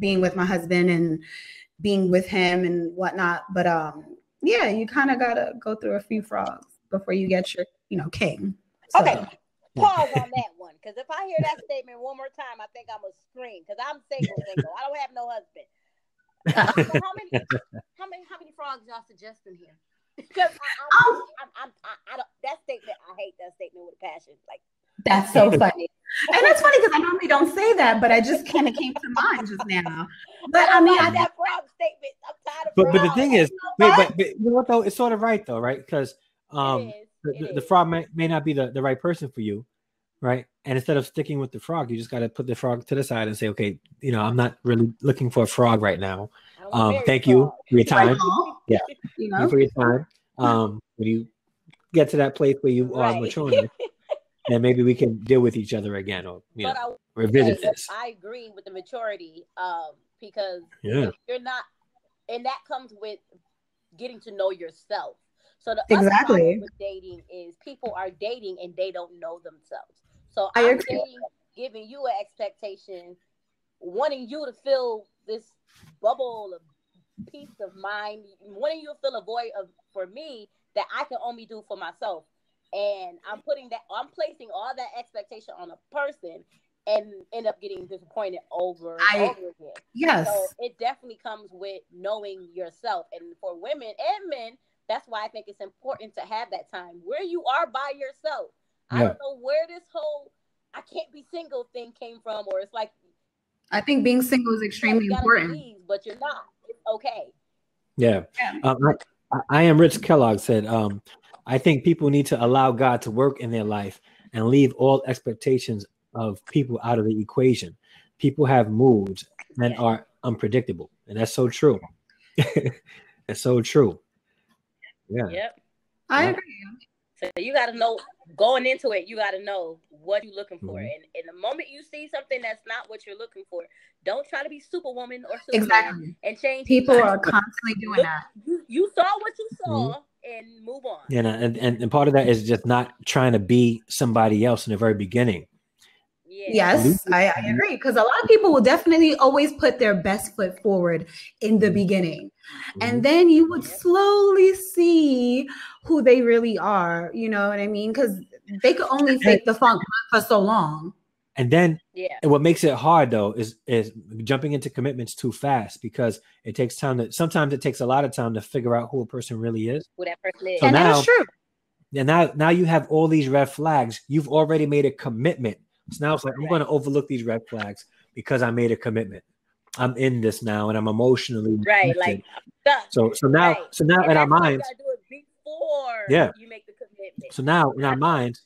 being with my husband and being with him and whatnot. But yeah, you kind of gotta go through a few frogs before you get your, you know, king. So. Okay, pause on that one, because if I hear that statement one more time, I think I'm gonna scream, because I'm single. I don't have no husband. So how many frogs y'all suggesting here? Because I don't, that statement, I hate that statement with a passion. Like, that's so funny. And it's funny because I normally don't say that, but I just kind of came to mind just now. But I mean, that frog statement. I'm tired of frogs. But the thing is, but you know what though? It's sort of right though, right? Because the frog may not be the right person for you, right? And instead of sticking with the frog, you just got to put the frog to the side and say, okay, you know, I'm not really looking for a frog right now. Thank you for your time. Yeah, you know? Thank you for your time. When you get to that place where you are mature enough, then maybe we can deal with each other again, or you know, revisit this. I agree with the maturity, because if you're not, and that comes with getting to know yourself. So the other problem with dating is people are dating and they don't know themselves. So I'm dating, giving you an expectation, wanting you to fill this bubble of peace of mind, wanting you to fill a void for me that I can only do for myself. And I'm placing all that expectation on a person and end up getting disappointed over and over again. Yes. So it definitely comes with knowing yourself. And for women and men, that's why I think it's important to have that time where you are by yourself. I don't know where this whole I can't be single thing came from, or it's like, I think being single is extremely important. Believe, but you're not. It's okay. Yeah. I am Rich Kellogg said, I think people need to allow God to work in their life and leave all expectations of people out of the equation. People have moods and are unpredictable. And that's so true. It's so true. Yeah. Yep. I agree. So you got to know, going into it, you got to know what you're looking for. And the moment you see something that's not what you're looking for, don't try to be Superwoman or Superman and change. People are constantly doing that. You saw what you saw and move on. Yeah, and part of that is just not trying to be somebody else in the very beginning. Yes, I agree. Because a lot of people will definitely always put their best foot forward in the beginning. And then you would slowly see who they really are. You know what I mean? Because they could only fake the funk for so long. And then and what makes it hard, though, is jumping into commitments too fast, because it takes time sometimes it takes a lot of time to figure out who a person really is. Who that person is. So and that's true. And now you have all these red flags. You've already made a commitment. So now it's like, I'm going to overlook these red flags because I made a commitment. I'm in this now, and I'm emotionally like so now in our minds, you gotta do it before you make the commitment. So now in our minds,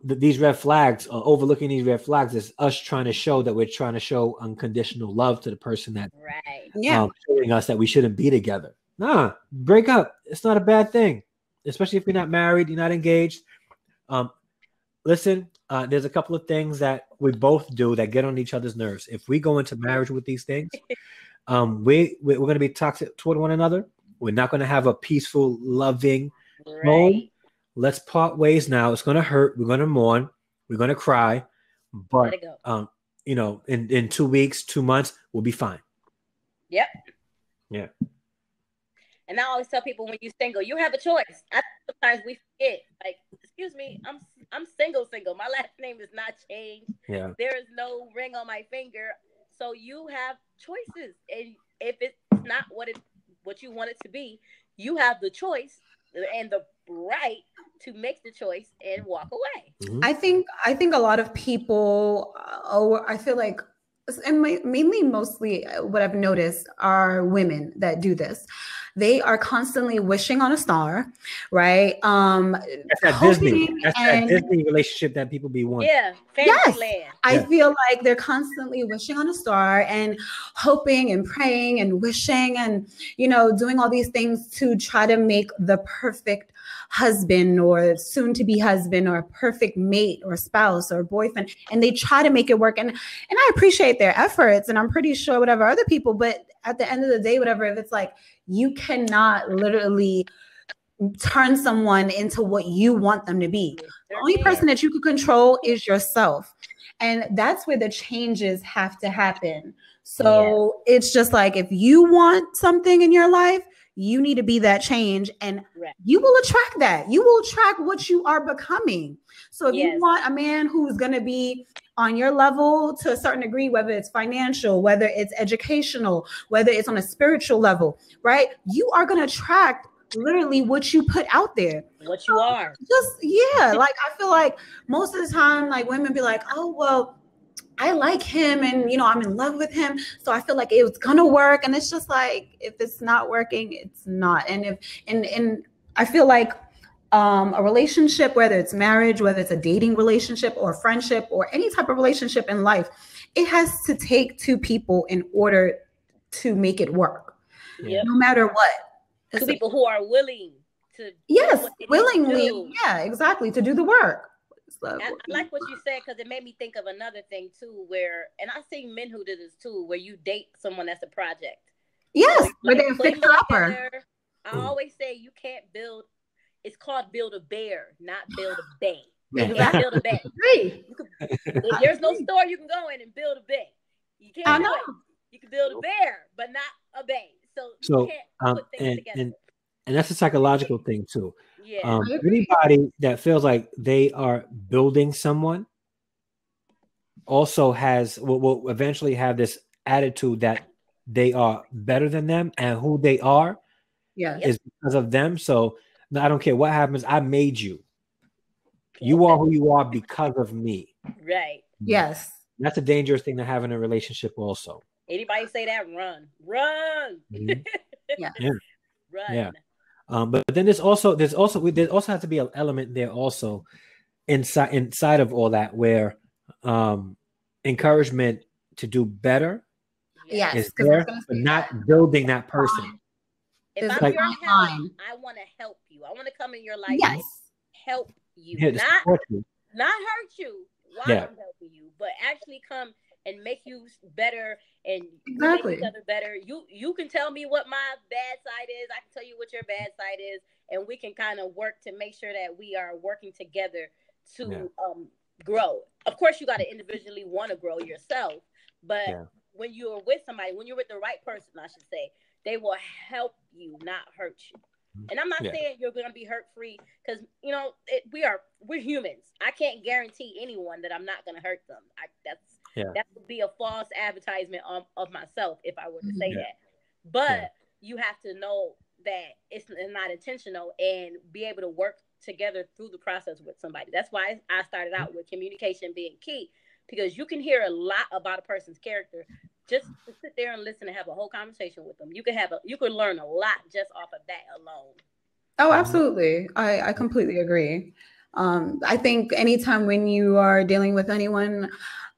these red flags, overlooking these red flags, is us trying to show that we're trying to show unconditional love to the person that showing us that we shouldn't be together. Nah, break up. It's not a bad thing, especially if you're not married, you're not engaged. Listen, there's a couple of things that we both do that get on each other's nerves. If we go into marriage with these things, we're going to be toxic toward one another. We're not going to have a peaceful, loving Boom, let's part ways now. It's going to hurt. We're going to mourn. We're going to cry. But, you know, in 2 weeks, 2 months, we'll be fine. Yep. Yeah. And I always tell people, when you're single, you have a choice. Sometimes we forget, like, excuse me, I'm single. My last name is not changed. Yeah. There is no ring on my finger. So you have choices. And if it's not what you want it to be, you have the choice and the right to make the choice and walk away. Mm-hmm. I think a lot of people, I feel like, and mostly what I've noticed are women that do this. They are constantly wishing on a star, right? That's that Disney. That's that Disney relationship that people be wanting. Yeah, Fantasyland. I feel like they're constantly wishing on a star and hoping and praying and wishing and, you know, doing all these things to try to make the perfect husband or soon to be husband or perfect mate or spouse or boyfriend, and they try to make it work. And I appreciate their efforts, and I'm pretty sure whatever other people, but at the end of the day, whatever, if it's like, you cannot literally turn someone into what you want them to be. The only person that you can control is yourself. And that's where the changes have to happen. So it's just like, if you want something in your life, you need to be that change, and you will attract that. You will attract what you are becoming. So if you want a man who's going to be on your level to a certain degree, whether it's financial, whether it's educational, whether it's on a spiritual level, right? You are going to attract literally what you put out there. What you are. Like, I feel like most of the time, like, women be like, oh, well, I like him and, you know, I'm in love with him, so I feel like it was gonna work. And it's just like, if it's not working, it's not. And I feel like a relationship, whether it's marriage, whether it's a dating relationship or friendship or any type of relationship in life, it has to take two people in order to make it work. No matter what. Two people who are willing to willingly, exactly, to do the work. I like what you said, because it made me think of another thing too, where, and I've seen men who do this too, where you date someone that's a project. Yes, where they're fixer upper. I always say you can't build. It's called build a bear, not build a bay. You can't build a bay. There's no store you can go in and build a bay. You can't do it. You can build a bear, but not a bay. So you can't put things together. And that's a psychological thing too. Anybody that feels like they are building someone also will eventually have this attitude that they are better than them, and who they are is because of them. So no, I don't care what happens. I made you. You are who you are because of me. Right. Yes. That's a dangerous thing to have in a relationship also. Anybody say that, run. Mm-hmm. Run. Yeah. But then there's also has to be an element there also inside of all that, where encouragement to do better is there, but not building that person. If I'm your help, I want to help you. I want to come in your life and help you, not hurt you while I'm helping you, but actually come and make you better and make each other better. You can tell me what my bad side is. I can tell you what your bad side is, and we can kind of work to make sure that we are working together to grow. Of course, you got to individually want to grow yourself, but when you're with somebody, when you're with the right person, I should say, they will help you, not hurt you. And I'm not saying you're going to be hurt free, because you know we're humans. I can't guarantee anyone that I'm not going to hurt them. That would be a false advertisement of myself if I were to say that. But you have to know that it's not intentional and be able to work together through the process with somebody. That's why I started out with communication being key, because you can hear a lot about a person's character just to sit there and listen and have a whole conversation with them. You can learn a lot just off of that alone. Oh, absolutely. I completely agree. I think anytime when you are dealing with anyone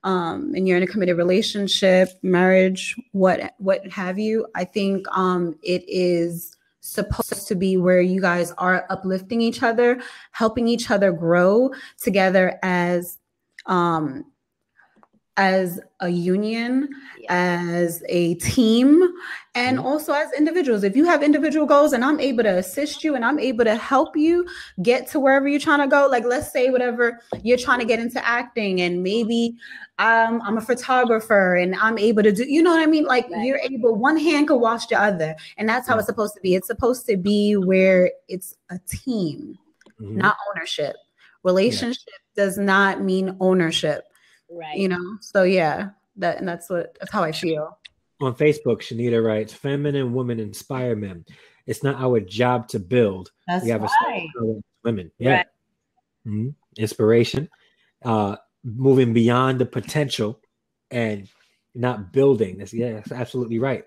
and you're in a committed relationship, marriage, what have you, I think it is supposed to be where you guys are uplifting each other, helping each other grow together as as a union, as a team, and also as individuals. If you have individual goals and I'm able to assist you and I'm able to help you get to wherever you're trying to go, like let's say whatever you're trying to get into acting, and maybe I'm a photographer and I'm able to do, you know what I mean? Like you're able, one hand can wash the other. And that's how it's supposed to be. It's supposed to be where it's a team, not ownership. Relationship does not mean ownership. Right. You know, so that's how I feel. On Facebook, Shanita writes, feminine women inspire men. It's not our job to build. That's we have right. Women. Yeah. Right. Inspiration. Moving beyond the potential and not building. That's absolutely right.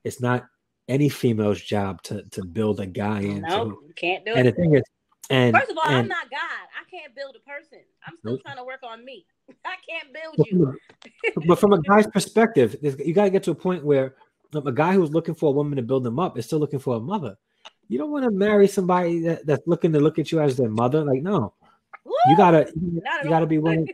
It's not any female's job to build a guy in. No, you can't do it. And the thing is, first of all, I'm not God. I can't build a person. I'm still trying to work on me. I can't build you. But from a guy's perspective, you got to get to a point where a guy who's looking for a woman to build him up is still looking for a mother. You don't want to marry somebody that's looking to look at you as their mother. Like, no. Woo! You gotta be willing.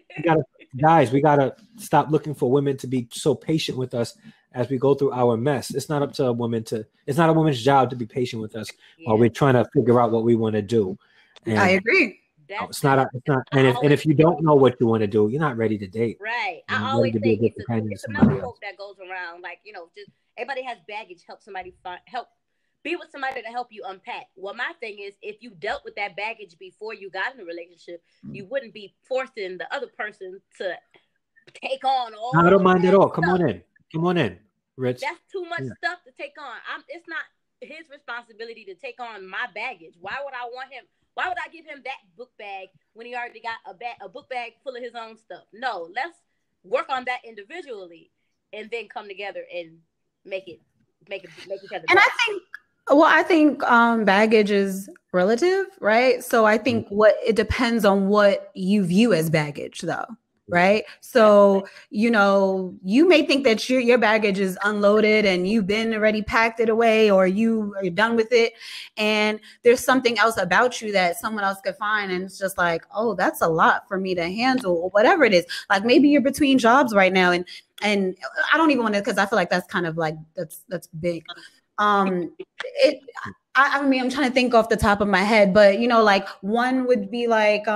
Guys, we gotta stop looking for women to be so patient with us as we go through our mess. It's not up to a woman it's not a woman's job to be patient with us while we're trying to figure out what we want to do. And I agree. It's not. And if you don't know what you want to do, you're not ready to date. Right. I always say it's another quote that goes around, like, you know, just everybody has baggage. Help somebody be with somebody to help you unpack. Well, my thing is, if you dealt with that baggage before you got in a relationship, you wouldn't be forcing the other person to take on all. I don't mind at all. Come on in, Rich. That's too much stuff to take on. It's not his responsibility to take on my baggage. Why would I want him? Why would I give him that book bag when he already got a book bag full of his own stuff? No, let's work on that individually and then come together and make each other. And I think baggage is relative, right? So I think it depends on what you view as baggage, though. Right. So, you know, you may think that your baggage is unloaded and you've been already packed it away, or you are done with it. And there's something else about you that someone else could find. And it's just like, oh, that's a lot for me to handle, or whatever it is. Like maybe you're between jobs right now. And I don't even want to, because I feel like that's kind of like, that's big. I mean, I'm trying to think off the top of my head, but, you know, like one would be like,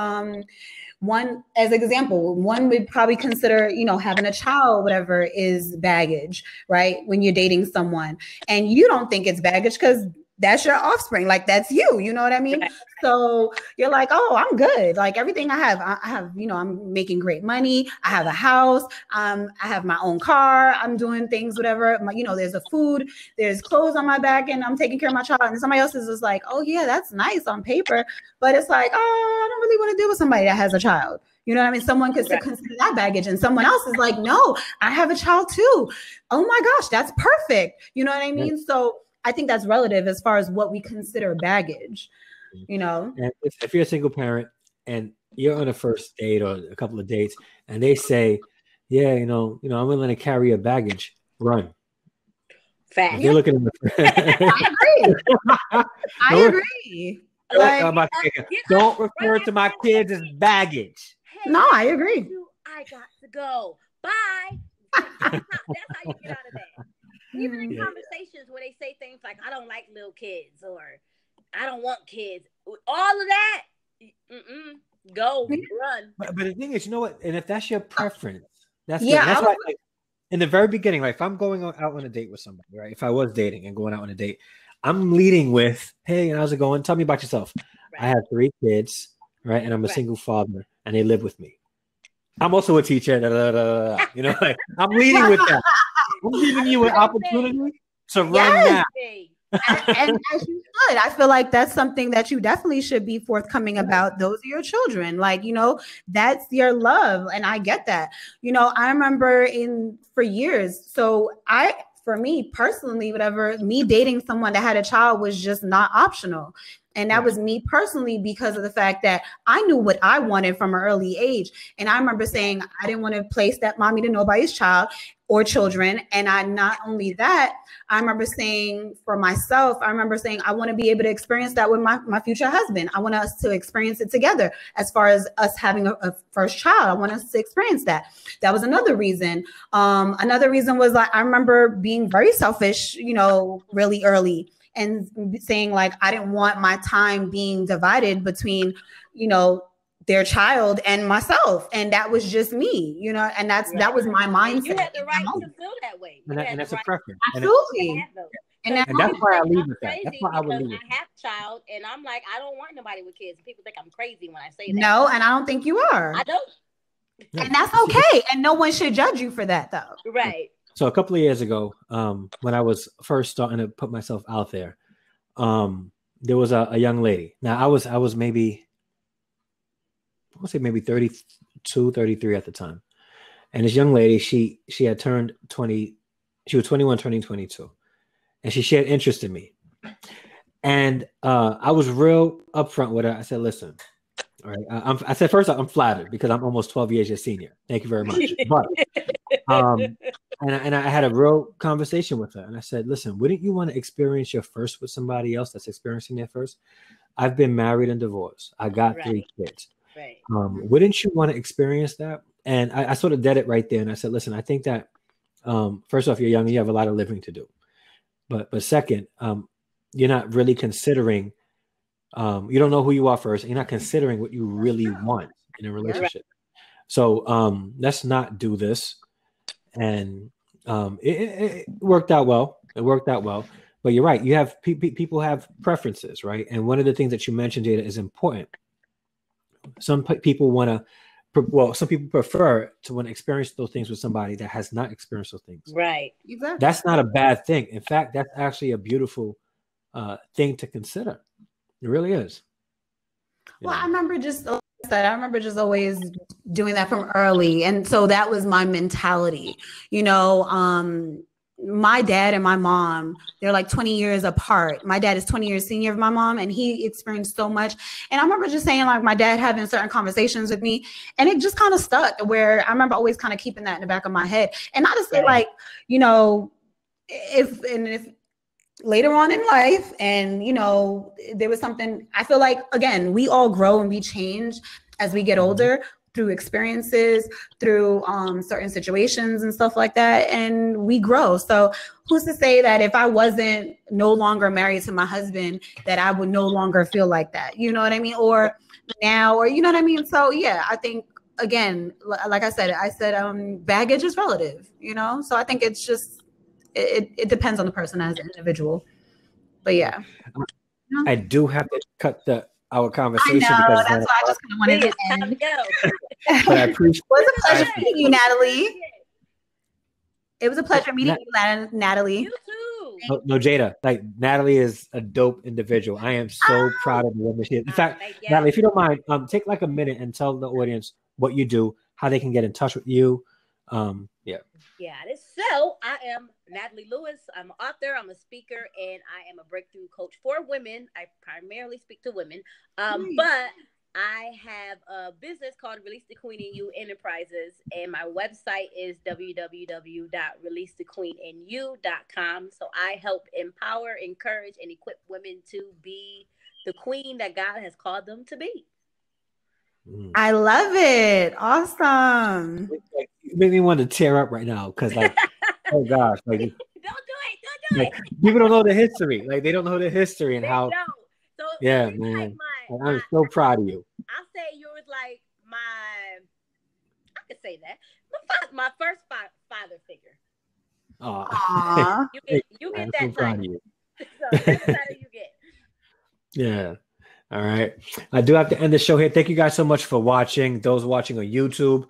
one, as an example, one would probably consider, you know, having a child, whatever, is baggage, right? When you're dating someone and you don't think it's baggage because that's your offspring. Like that's you know what I mean? So you're like, oh, I'm good. Like everything I have, you know, I'm making great money. I have a house. I have my own car. I'm doing things, whatever, you know, there's a food, there's clothes on my back, and I'm taking care of my child. And somebody else is just like, oh yeah, that's nice on paper. But it's like, oh, I don't really want to deal with somebody that has a child. You know what I mean? Someone could consider that baggage, and someone else is like, no, I have a child too. Oh my gosh, that's perfect. You know what I mean? So I think that's relative as far as what we consider baggage, you know? And if you're a single parent and you're on a first date or a couple of dates and they say, yeah, you know, I'm willing to carry your baggage, run. Fact. You're looking at I agree. Don't refer to my kids as baggage. Hey, no, I agree. I got to go. Bye. That's how you get out of that. Even in conversations where they say things like, I don't like little kids, or I don't want kids. All of that, go, run. But the thing is, you know what? And if that's your preference, that's why, like, in the very beginning, like if I'm going out on a date with somebody, right? If I was dating and going out on a date, I'm leading with, hey, how's it going? Tell me about yourself. Right. I have 3 kids, right? And I'm a single father, and they live with me. I'm also a teacher. You know, like I'm leading with that. I'm giving you an opportunity to run now. And as you should. I feel like that's something that you definitely should be forthcoming about. Those are your children. Like, you know, that's your love. And I get that. You know, I remember for years. So for me personally, whatever, me dating someone that had a child was just not optional. And that was me personally, because of the fact that I knew what I wanted from an early age. And I remember saying I didn't want to place that mommy to nobody's child or children. And not only that, I remember saying for myself, I want to be able to experience that with my future husband. I want us to experience it together. As far as us having a first child, I want us to experience that. That was another reason. Another reason was like, I remember being very selfish, really early, and saying like, I didn't want my time being divided between, their child and myself. And that was just me, and that was my mindset. You had the right to feel that way. And that's a preference. Absolutely. And that's why I leave with that. That's why I would leave it. I have a child, and I'm like, I don't want nobody with kids. People think I'm crazy when I say that. No, and I don't think you are. I don't. And that's okay. And no one should judge you for that, though. Right. So a couple of years ago, when I was first starting to put myself out there, there was a young lady. Now I was maybe, I would say maybe 32, 33 at the time. And this young lady, she had turned 20, she was 21, turning 22. And she shared interest in me. And I was real upfront with her. I said, listen, all right. I said, first off, I'm flattered because I'm almost 12 years your senior. Thank you very much. But, and I had a real conversation with her. And I said, listen, wouldn't you want to experience your first with somebody else that's experiencing their first? I've been married and divorced. I got 3 kids. Right. Wouldn't you want to experience that? And I sort of did it right there. And I said, listen, I think that first off, you're young, you have a lot of living to do. But second, you're not really considering, you don't know who you are first. And you're not considering what you really want in a relationship. So let's not do this. And it worked out well. It worked out well. But you're right. You have people have preferences, right? And one of the things that you mentioned, Jada, is important. Some people want to, some people prefer to want to experience those things with somebody that has not experienced those things. Right. Exactly. That's not a bad thing. In fact, that's actually a beautiful thing to consider. It really is. Well, I remember just always doing that from early. And so that was my mentality, my dad and my mom, they're like 20 years apart. My dad is 20 years senior of my mom, and he experienced so much. And I remember just saying, like, my dad having certain conversations with me, and it just kind of stuck, where I remember always kind of keeping that in the back of my head. And not to say like, if later on in life, and there was something, I feel like, again, we all grow and we change as we get older, through experiences, through certain situations and stuff like that. And we grow. So who's to say that if I wasn't no longer married to my husband, that I would no longer feel like that? You know what I mean? Or now, or you know what I mean? So yeah, I think, again, like I said, baggage is relative, So I think it's just, it depends on the person as an individual. But yeah. I do have to cut our conversation. I know, because that's why I just kind of wanted to end. But I appreciate it was a pleasure meeting you, Natalie. It was a pleasure meeting you, Natalie. You too. No, Jada, like, Natalie is a dope individual. I am so proud of the woman she is. In fact, Natalie, if you don't mind, take like a minute and tell the audience what you do, how they can get in touch with you. So I am Natalie Lewis. I'm an author, I'm a speaker, and I am a breakthrough coach for women. I primarily speak to women, but I have a business called Release the Queen in You Enterprises, and my website is www.releasethequeeninu.com. So I help empower, encourage, and equip women to be the queen that God has called them to be. I love it. Awesome. You make me want to tear up right now because, like, oh gosh, like, don't do it. People don't know the history. Like, they don't know the history and how. So yeah, man. I'm so proud of you. I'll say you was like I could say that my first father figure. Aww. You get that so title. So that's the title you get. Yeah. All right. I do have to end the show here. Thank you guys so much for watching. Those watching on YouTube,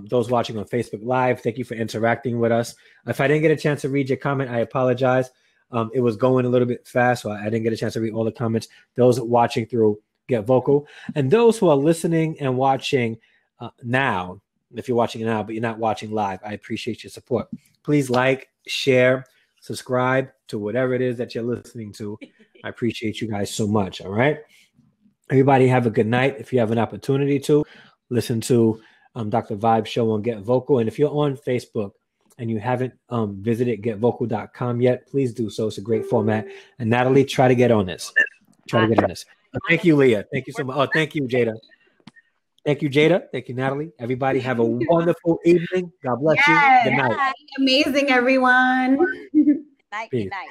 those watching on Facebook Live, thank you for interacting with us. If I didn't get a chance to read your comment, I apologize. It was going a little bit fast, so I didn't get a chance to read all the comments. Those watching through Get Vocal. And those who are listening and watching now, if you're watching now, but you're not watching live, I appreciate your support. Please like, share, subscribe to whatever it is that you're listening to. I appreciate you guys so much. All right. Everybody have a good night. If you have an opportunity to listen to Dr. Vibe show on Get Vocal. And if you're on Facebook and you haven't visited getvocal.com yet, please do so. It's a great format. And Natalie, try to get on this. Thank you, Leah. Thank you so much. Oh, thank you, Jada. Thank you, Jada. Thank you, Natalie. Everybody have a wonderful evening. God bless you. Good night. Amazing, everyone. Good night.